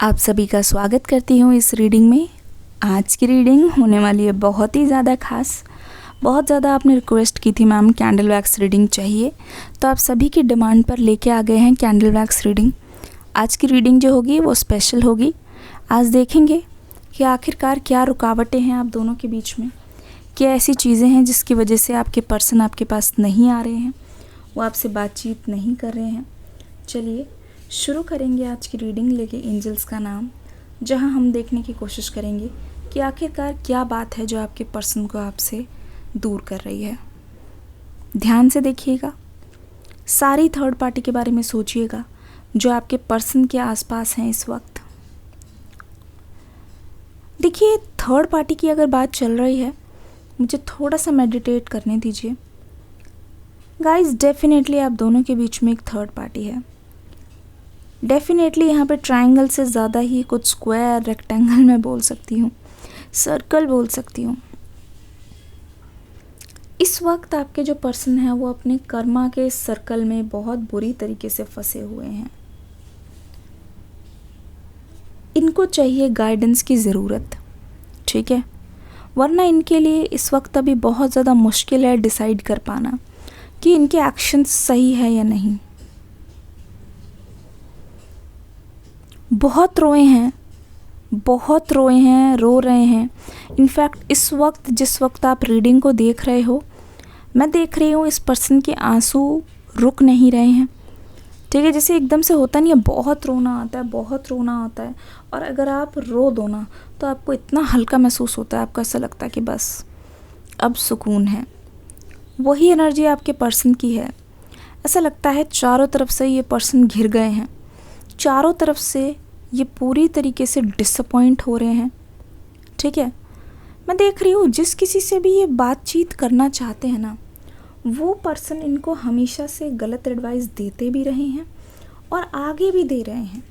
आप सभी का स्वागत करती हूँ इस रीडिंग में। आज की रीडिंग होने वाली है बहुत ही ज़्यादा खास। बहुत ज़्यादा आपने रिक्वेस्ट की थी मैम कैंडल वैक्स रीडिंग चाहिए, तो आप सभी की डिमांड पर लेके आ गए हैं कैंडल वैक्स रीडिंग। आज की रीडिंग जो होगी वो स्पेशल होगी। आज देखेंगे कि आखिरकार क्या रुकावटें हैं आप दोनों के बीच में, क्या ऐसी चीज़ें हैं जिसकी वजह से आपके पर्सन आपके पास नहीं आ रहे हैं, वो आपसे बातचीत नहीं कर रहे हैं। चलिए शुरू करेंगे आज की रीडिंग लेके एंजल्स का नाम, जहां हम देखने की कोशिश करेंगे कि आखिरकार क्या बात है जो आपके पर्सन को आपसे दूर कर रही है। ध्यान से देखिएगा, सारी थर्ड पार्टी के बारे में सोचिएगा जो आपके पर्सन के आसपास हैं इस वक्त। देखिए, थर्ड पार्टी की अगर बात चल रही है, मुझे थोड़ा सा मेडिटेट करने दीजिए गाइस। डेफिनेटली आप दोनों के बीच में एक थर्ड पार्टी है। डेफिनेटली यहाँ पे ट्रायंगल से ज़्यादा ही कुछ स्क्वायर, रेक्टेंगल मैं बोल सकती हूँ, सर्कल बोल सकती हूँ। इस वक्त आपके जो पर्सन है वो अपने कर्मा के सर्कल में बहुत बुरी तरीके से फंसे हुए हैं। इनको चाहिए गाइडेंस की ज़रूरत, ठीक है, वरना इनके लिए इस वक्त अभी बहुत ज़्यादा मुश्किल है डिसाइड कर पाना कि इनके एक्शन सही है या नहीं। बहुत रोए हैं, रो रहे हैं। इनफैक्ट इस वक्त जिस वक्त आप रीडिंग को देख रहे हो, मैं देख रही हूँ इस पर्सन के आंसू रुक नहीं रहे हैं, ठीक है। जैसे एकदम से होता नहीं है, बहुत रोना आता है और अगर आप रो दो ना तो आपको इतना हल्का महसूस होता है, आपको ऐसा लगता है कि बस अब सुकून है। वही एनर्जी आपके पर्सन की है। ऐसा लगता है चारों तरफ से ये पर्सन घिर गए हैं, चारों तरफ से ये पूरी तरीके से डिसअपॉइंट हो रहे हैं, ठीक है। मैं देख रही हूँ जिस किसी से भी ये बातचीत करना चाहते हैं ना, वो पर्सन इनको हमेशा से गलत एडवाइस देते भी रहे हैं और आगे भी दे रहे हैं।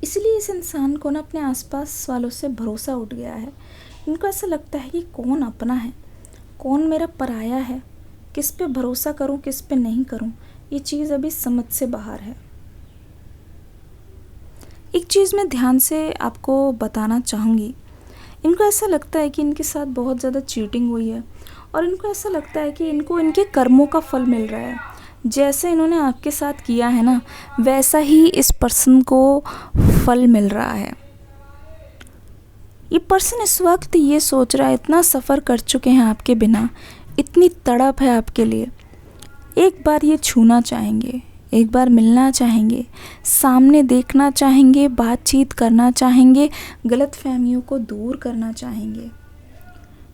इसलिए इस इंसान को ना अपने आसपास वालों से भरोसा उठ गया है। इनको ऐसा लगता है कि कौन अपना है, कौन मेरा पराया है, किस पे भरोसा करूँ, किस पे नहीं करूँ, ये चीज़ अभी समझ से बाहर है। एक चीज़ मैं ध्यान से आपको बताना चाहूँगी, इनको ऐसा लगता है कि इनके साथ बहुत ज़्यादा चीटिंग हुई है और इनको ऐसा लगता है कि इनको इनके कर्मों का फल मिल रहा है। जैसे इन्होंने आपके साथ किया है ना, वैसा ही इस पर्सन को फल मिल रहा है। ये पर्सन इस वक्त ये सोच रहा है, इतना सफ़र कर चुके हैं आपके बिना, इतनी तड़प है आपके लिए, एक बार ये छूना चाहेंगे, एक बार मिलना चाहेंगे, सामने देखना चाहेंगे, बातचीत करना चाहेंगे, गलतफहमियों को दूर करना चाहेंगे।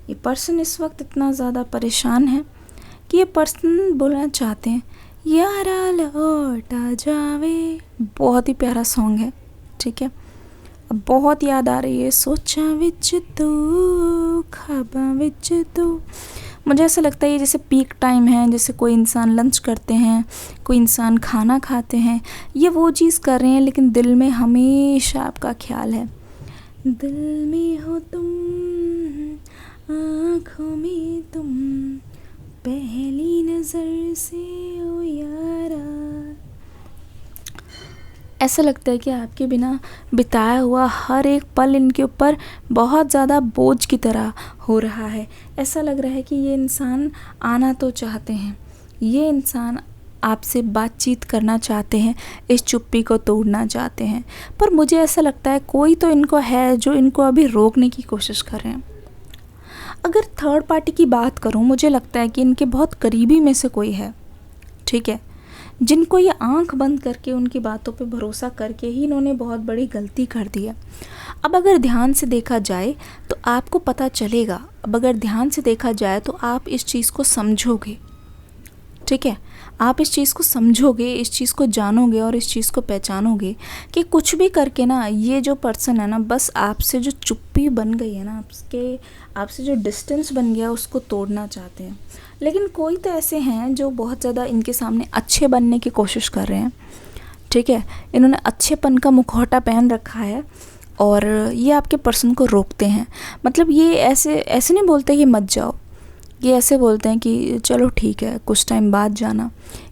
ये पर्सन इस वक्त इतना ज़्यादा परेशान है कि ये पर्सन बोलना चाहते हैं, यारा लौट आ जावे। बहुत ही प्यारा सॉन्ग है, ठीक है। अब बहुत याद आ रही है, सोचा विच तू ख्वाबा विच तू। मुझे ऐसा लगता है ये जैसे पीक टाइम है, जैसे कोई इंसान लंच करते हैं, कोई इंसान खाना खाते हैं, ये वो चीज़ कर रहे हैं लेकिन दिल में हमेशा आपका ख्याल है। दिल में हो तुम, आँखों में तुम, पहली नज़र से ओ यारा। ऐसा लगता है कि आपके बिना बिताया हुआ हर एक पल इनके ऊपर बहुत ज़्यादा बोझ की तरह हो रहा है। ऐसा लग रहा है कि ये इंसान आना तो चाहते हैं, ये इंसान आपसे बातचीत करना चाहते हैं, इस चुप्पी को तोड़ना चाहते हैं, पर मुझे ऐसा लगता है कोई तो इनको है जो इनको अभी रोकने की कोशिश कर रहे हैं। अगर थर्ड पार्टी की बात करूं, मुझे लगता है कि इनके बहुत करीबी में से कोई है, ठीक है, जिनको ये आंख बंद करके उनकी बातों पे भरोसा करके ही इन्होंने बहुत बड़ी गलती कर दी है। अब अगर ध्यान से देखा जाए तो आपको पता चलेगा, अब अगर ध्यान से देखा जाए तो आप इस चीज़ को समझोगे, ठीक है, आप इस चीज़ को समझोगे, इस चीज़ को जानोगे और इस चीज़ को पहचानोगे कि कुछ भी करके ना ये जो पर्सन है ना, बस आपसे जो चुप्पी बन गई है ना, आपसे जो डिस्टेंस बन गया उसको तोड़ना चाहते हैं। लेकिन कोई तो ऐसे हैं जो बहुत ज़्यादा इनके सामने अच्छे बनने की कोशिश कर रहे हैं, ठीक है, इन्होंने अच्छेपन का मुखौटा पहन रखा है और ये आपके पर्सन को रोकते हैं। मतलब ये ऐसे नहीं बोलते कि मत जाओ, ये ऐसे बोलते हैं कि चलो ठीक है कुछ टाइम बाद जाना।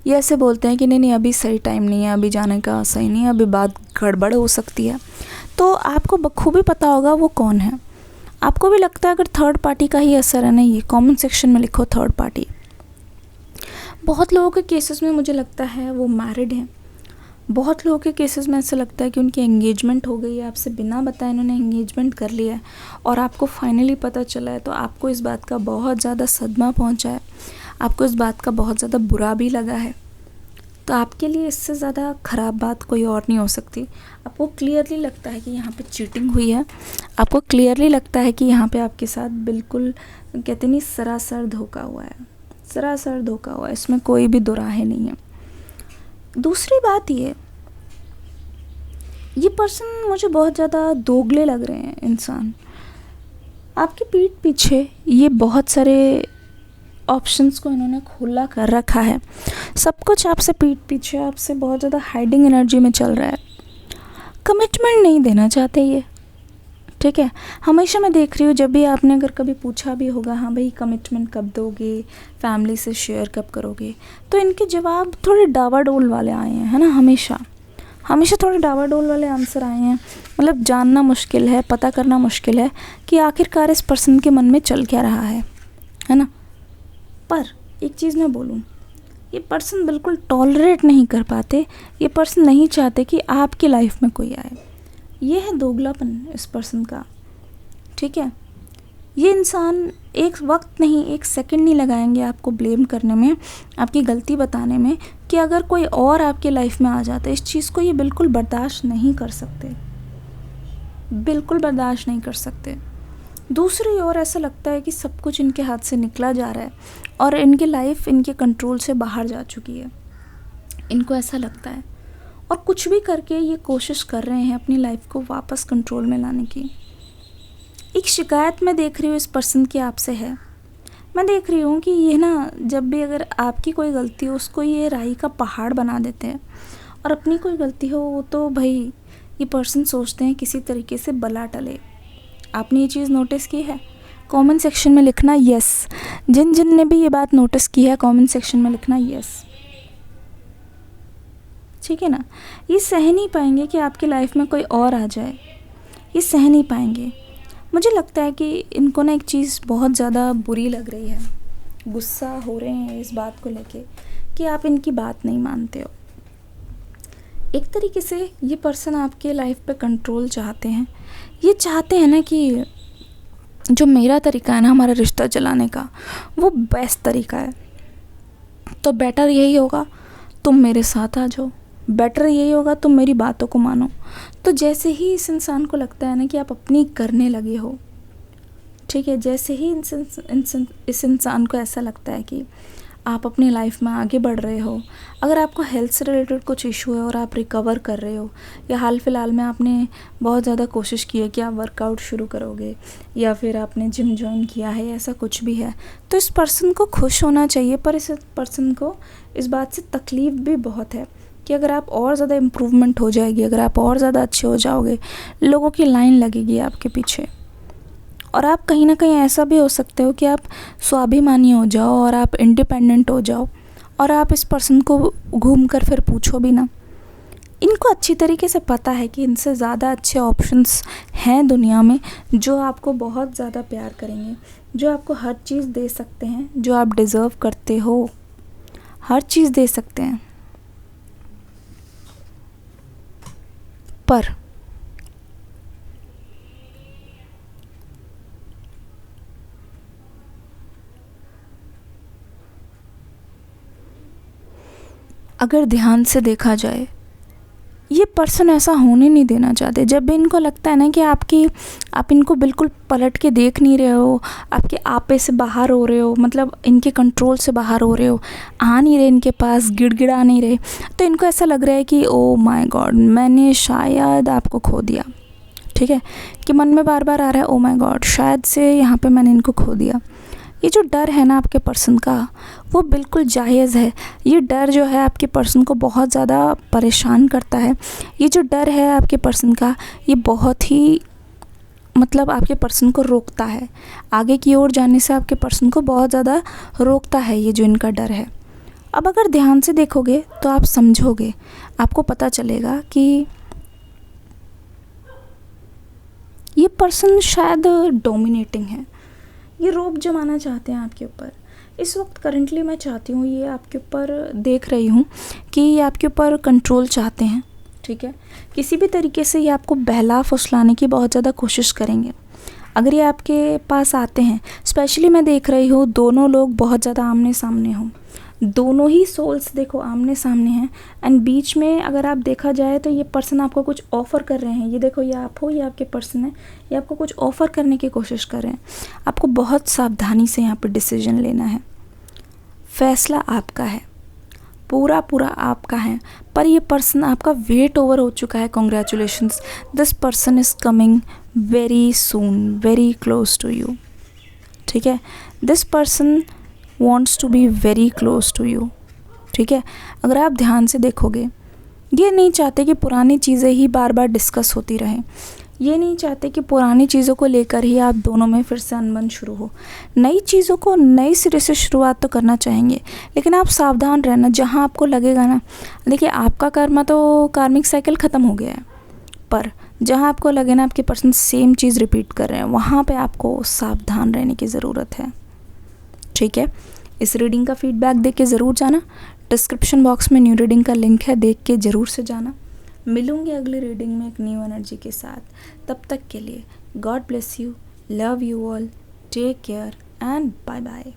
ये ऐसे बोलते हैं कि नहीं नहीं अभी सही टाइम नहीं है, अभी जाने का सही नहीं है, अभी बात गड़बड़ हो सकती है। तो आपको बखूबी पता होगा वो कौन है। आपको भी लगता है अगर थर्ड पार्टी का ही असर है ना, ये कमेंट सेक्शन में लिखो थर्ड पार्टी। बहुत लोगों के केसेस में मुझे लगता है वो मैरिड हैं। बहुत लोगों के केसेस में ऐसा लगता है कि उनकी एंगेजमेंट हो गई है, आपसे बिना बताए इन्होंने एंगेजमेंट कर लिया है और आपको फाइनली पता चला है, तो आपको इस बात का बहुत ज़्यादा सदमा पहुंचा है, आपको इस बात का बहुत ज़्यादा बुरा भी लगा है। तो आपके लिए इससे ज़्यादा ख़राब बात कोई और नहीं हो सकती। आपको क्लियरली लगता है कि यहाँ पे चीटिंग हुई है, आपको क्लियरली लगता है कि यहाँ पे आपके साथ बिल्कुल कहते नहीं सरासर धोखा हुआ है, सरासर धोखा हुआ है, इसमें कोई भी दो राहें नहीं है। दूसरी बात ये पर्सन मुझे बहुत ज़्यादा दोगले लग रहे हैं इंसान। आपकी पीठ पीछे ये बहुत सारे ऑप्शंस को इन्होंने खुला कर रखा है, सब कुछ आपसे पीठ पीछे आपसे बहुत ज़्यादा हाइडिंग एनर्जी में चल रहा है। कमिटमेंट नहीं देना चाहते ये, ठीक है। हमेशा मैं देख रही हूँ जब भी आपने अगर कभी पूछा भी होगा हाँ भाई कमिटमेंट कब दोगे, फैमिली से शेयर कब करोगे, तो इनके जवाब थोड़े डावाडोल वाले आए हैं, है ना। हमेशा थोड़े डावाडोल वाले आंसर आए हैं। मतलब जानना मुश्किल है, पता करना मुश्किल है कि आखिरकार इस पर्सन के मन में चल क्या रहा है ना। पर एक चीज़ मैं बोलूँ, ये पर्सन बिल्कुल टॉलरेट नहीं कर पाते, ये पर्सन नहीं चाहते कि आपकी लाइफ में कोई आए। ये है दोगलापन इस पर्सन का, ठीक है। ये इंसान एक वक्त नहीं, एक सेकंड नहीं लगाएंगे आपको ब्लेम करने में, आपकी गलती बताने में कि अगर कोई और आपके लाइफ में आ जाता है। इस चीज़ को ये बिल्कुल बर्दाश्त नहीं कर सकते, बिल्कुल बर्दाश्त नहीं कर सकते। दूसरी ओर ऐसा लगता है कि सब कुछ इनके हाथ से निकला जा रहा है और इनकी लाइफ इनके कंट्रोल से बाहर जा चुकी है, इनको ऐसा लगता है। और कुछ भी करके ये कोशिश कर रहे हैं अपनी लाइफ को वापस कंट्रोल में लाने की। एक शिकायत मैं देख रही हूँ इस पर्सन की आपसे है। मैं देख रही हूँ कि ये ना जब भी अगर आपकी कोई गलती हो उसको ये राई का पहाड़ बना देते हैं, और अपनी कोई गलती हो तो भाई ये पर्सन सोचते हैं किसी तरीके से बला टले। आपने ये चीज़ नोटिस की है? कमेंट सेक्शन में लिखना यस। जिन जिन ने भी ये बात नोटिस की है कमेंट सेक्शन में लिखना यस, ठीक है ना। ये सह नहीं पाएंगे कि आपकी लाइफ में कोई और आ जाए, ये सह नहीं पाएंगे। मुझे लगता है कि इनको ना एक चीज़ बहुत ज़्यादा बुरी लग रही है, गुस्सा हो रहे हैं इस बात को लेके कि आप इनकी बात नहीं मानते हो। एक तरीके से ये पर्सन आपके लाइफ पे कंट्रोल चाहते हैं। ये चाहते हैं ना कि जो मेरा तरीका है ना हमारा रिश्ता चलाने का, वो बेस्ट तरीका है, तो बेटर यही होगा तुम मेरे साथ आ जाओ, बेटर यही होगा तुम मेरी बातों को मानो। तो जैसे ही इस इंसान को लगता है ना कि आप अपनी करने लगे हो, ठीक है, जैसे ही इस इंसान को ऐसा लगता है कि आप अपनी लाइफ में आगे बढ़ रहे हो, अगर आपको हेल्थ से रिलेटेड कुछ इशू है और आप रिकवर कर रहे हो, या हाल फिलहाल में आपने बहुत ज़्यादा कोशिश की है कि आप वर्कआउट शुरू करोगे, या फिर आपने जिम ज्वाइन किया है, ऐसा कुछ भी है, तो इस पर्सन को खुश होना चाहिए। पर इस पर्सन को इस बात से तकलीफ़ भी बहुत है कि अगर आप और ज़्यादा इम्प्रूवमेंट हो जाएगी, अगर आप और ज़्यादा अच्छे हो जाओगे, लोगों की लाइन लगेगी आपके पीछे, और आप कहीं ना कहीं ऐसा भी हो सकते हो कि आप स्वाभिमानी हो जाओ और आप इंडिपेंडेंट हो जाओ और आप इस पर्सन को घूम कर फिर पूछो भी ना। इनको अच्छी तरीके से पता है कि इनसे ज़्यादा अच्छे ऑप्शंस हैं दुनिया में, जो आपको बहुत ज़्यादा प्यार करेंगे, जो आपको हर चीज़ दे सकते हैं, जो आप डिज़र्व करते हो, हर चीज़ दे सकते हैं। पर अगर ध्यान से देखा जाए, ये पर्सन ऐसा होने नहीं देना चाहते। जब भी इनको लगता है ना कि आप इनको बिल्कुल पलट के देख नहीं रहे हो, आपके आपे से बाहर हो रहे हो, मतलब इनके कंट्रोल से बाहर हो रहे हो, आ नहीं रहे इनके पास, गिड़गिड़ा नहीं रहे, तो इनको ऐसा लग रहा है कि ओ माय गॉड मैंने शायद आपको खो दिया, ठीक है, कि मन में बार बार आ रहा है ओ माय गॉड शायद से यहाँ पे मैंने इनको खो दिया। ये जो डर है ना आपके पर्सन का, वो बिल्कुल जायज़ है। ये डर जो है आपके पर्सन को बहुत ज़्यादा परेशान करता है। ये जो डर है आपके पर्सन का, ये बहुत ही मतलब आपके पर्सन को रोकता है, आगे की ओर जाने से आपके पर्सन को बहुत ज़्यादा रोकता है ये जो इनका डर है। अब अगर ध्यान से देखोगे तो आप समझोगे, आपको पता चलेगा कि ये पर्सन शायद डोमिनेटिंग है, ये रोब जमाना चाहते हैं आपके ऊपर। इस वक्त करंटली मैं चाहती हूँ, ये आपके ऊपर देख रही हूँ कि ये आपके ऊपर कंट्रोल चाहते हैं, ठीक है। किसी भी तरीके से ये आपको बहला फुसलाने की बहुत ज़्यादा कोशिश करेंगे। अगर ये आपके पास आते हैं, स्पेशली मैं देख रही हूँ दोनों लोग बहुत ज़्यादा आमने सामने हों, दोनों ही सोल्स देखो आमने सामने हैं, एंड बीच में अगर आप देखा जाए तो ये पर्सन आपको कुछ ऑफ़र कर रहे हैं। ये देखो, ये आप हो, ये आपके पर्सन है, ये आपको कुछ ऑफ़र करने की कोशिश कर रहे हैं। आपको बहुत सावधानी से यहाँ पे डिसीजन लेना है। फैसला आपका है, पूरा पूरा आपका है, पर ये पर्सन आपका वेट ओवर हो चुका है। Congratulations, this person is coming very soon, very close to you, ठीक है। This person wants to be very close to you, ठीक है। अगर आप ध्यान से देखोगे, ये नहीं चाहते कि पुरानी चीज़ें ही बार बार डिस्कस होती रहें, ये नहीं चाहते कि पुरानी चीज़ों को लेकर ही आप दोनों में फिर से अनबन शुरू हो। नई चीज़ों को नए सिरे से शुरुआत तो करना चाहेंगे, लेकिन आप सावधान रहना। जहाँ आपको लगेगा ना, देखिए आपका कर्मा तो कार्मिक साइकिल ख़त्म हो गया है, पर जहाँ आपको लगे ना आपके पर्सन सेम चीज़ रिपीट कर रहे हैं, वहाँ पे आपको सावधान रहने की ज़रूरत है, ठीक है। इस रीडिंग का फीडबैक देख के ज़रूर जाना। डिस्क्रिप्शन बॉक्स में न्यू रीडिंग का लिंक है, देख के ज़रूर से जाना। मिलूंगी अगली रीडिंग में एक न्यू एनर्जी के साथ। तब तक के लिए God bless you, love you all, take care and bye bye.